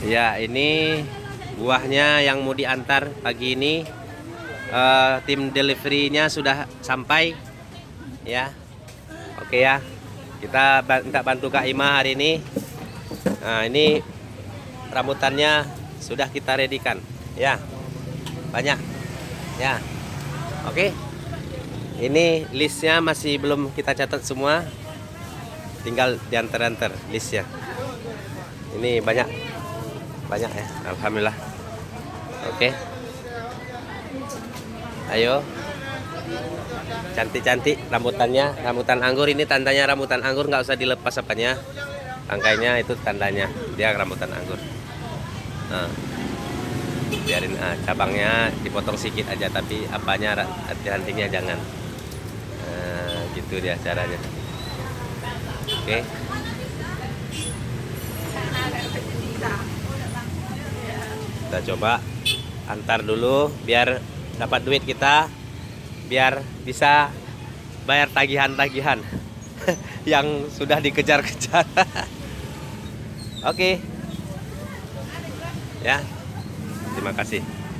Ya, ini buahnya yang mau diantar pagi ini. Tim deliverynya sudah sampai. Ya, oke ya. Kita minta bantu Kak Ima hari ini. Nah, ini rambutannya sudah kita readykan. Ya, banyak. Ya, oke. Ini listnya masih belum kita catat semua. Tinggal diantar-antar listnya. Ini banyak ya, alhamdulillah. Oke, ayo, cantik-cantik rambutannya, rambutan anggur. Ini tandanya rambutan anggur, nggak usah dilepas apanya, rangkainya itu tandanya dia rambutan anggur. Nah, biarin cabangnya dipotong sedikit aja, tapi apanya rantingnya jangan. Nah, gitu dia caranya. Oke. Kita coba antar dulu biar dapat duit kita, biar bisa bayar tagihan-tagihan yang sudah dikejar-kejar. Oke. Ya. Terima kasih.